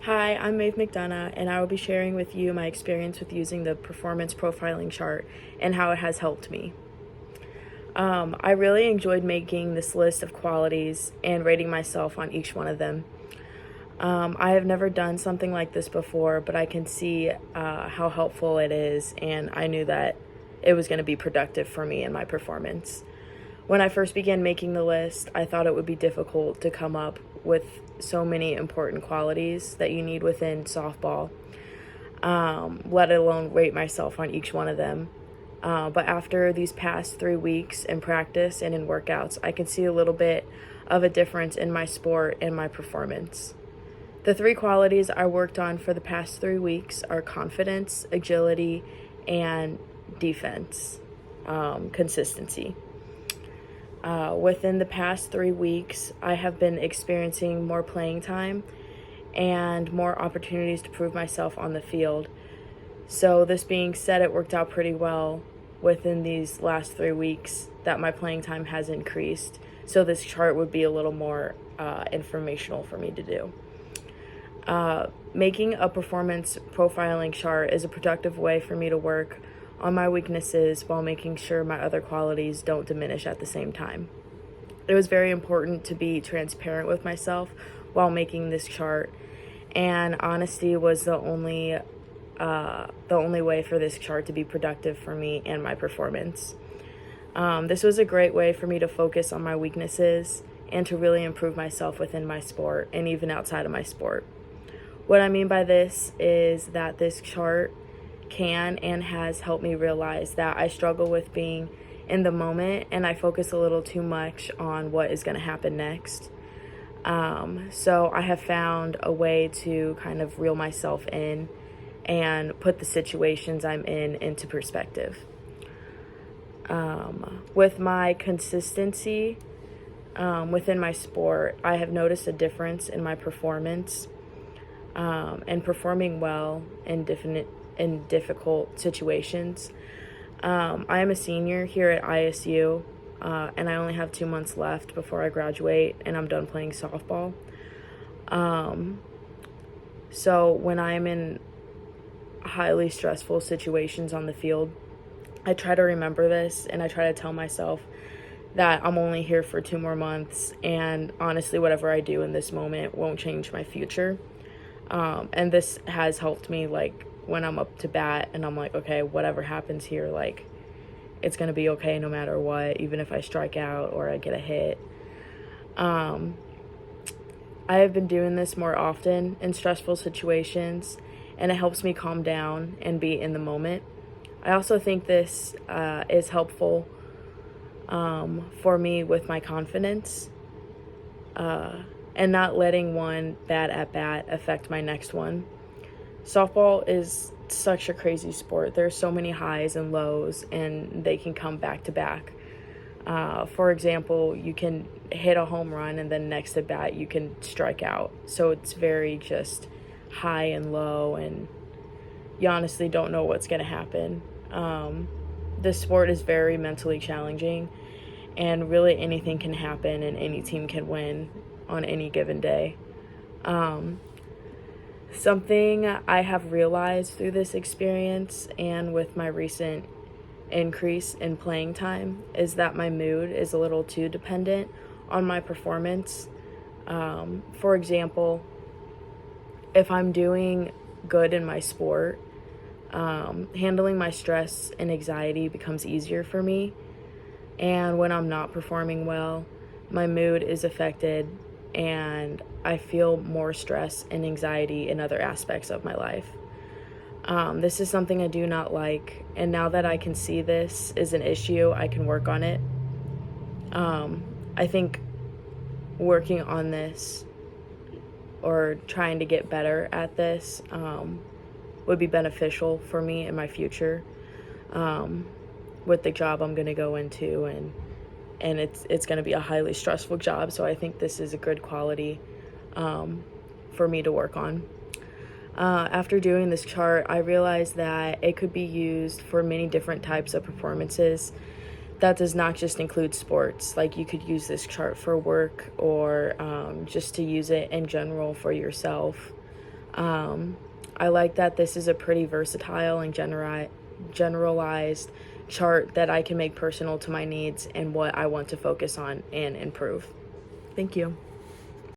Hi, I'm Maeve McDonough, and I will be sharing with you my experience with using the performance profiling chart and how it has helped me. I really enjoyed making this list of qualities and rating myself on each one of them. I have never done something like this before, but I can see how helpful it is, and I knew that it was going to be productive for me in my performance. When I first began making the list, I thought it would be difficult to come up with so many important qualities that you need within softball, let alone rate myself on each one of them. But after these past 3 weeks in practice and in workouts, I can see a little bit of a difference in my sport and my performance. The 3 qualities I worked on for the past 3 weeks are confidence, agility, and defense, consistency. Within the past 3 weeks, I have been experiencing more playing time and more opportunities to prove myself on the field. So this being said, it worked out pretty well within these last 3 weeks that my playing time has increased. So this chart would be a little more informational for me to do. Making a performance profiling chart is a productive way for me to work on my weaknesses while making sure my other qualities don't diminish at the same time. It was very important to be transparent with myself while making this chart, and honesty was the only way for this chart to be productive for me and my performance. This was a great way for me to focus on my weaknesses and to really improve myself within my sport and even outside of my sport. What I mean by this is that this chart can and has helped me realize that I struggle with being in the moment and I focus a little too much on what is going to happen next. So I have found a way to kind of reel myself in and put the situations I'm in into perspective. With my consistency within my sport, I have noticed a difference in my performance and performing well in difficult situations. I am a senior here at ISU, and I only have 2 months left before I graduate and I'm done playing softball. So when I'm in highly stressful situations on the field, I try to remember this and I try to tell myself that I'm only here for 2 more months, and honestly, whatever I do in this moment won't change my future. And this has helped me, like, when I'm up to bat and I'm like, okay, whatever happens here, like, it's going to be okay no matter what, even if I strike out or I get a hit. I have been doing this more often in stressful situations, and it helps me calm down and be in the moment. I also think this is helpful for me with my confidence and not letting one bad at bat affect my next one. Softball is such a crazy sport. There's so many highs and lows, and they can come back to back. For example, you can hit a home run and then next at bat you can strike out. So it's very just high and low, and you honestly don't know what's going to happen. This sport is very mentally challenging, and really anything can happen and any team can win on any given day. Something I have realized through this experience and with my recent increase in playing time is that my mood is a little too dependent on my performance. For example, if I'm doing good in my sport, handling my stress and anxiety becomes easier for me. And when I'm not performing well, my mood is affected and I feel more stress and anxiety in other aspects of my life. This is something I do not like, and now that I can see this is an issue, I can work on it. I think working on this or trying to get better at this would be beneficial for me in my future with the job I'm going to go into, and it's going to be a highly stressful job, so I think this is a good quality for me to work on. After doing this chart, I realized that it could be used for many different types of performances. That does not just include sports. Like, you could use this chart for work or just to use it in general for yourself. I like that this is a pretty versatile and generalized chart that I can make personal to my needs and what I want to focus on and improve. Thank you.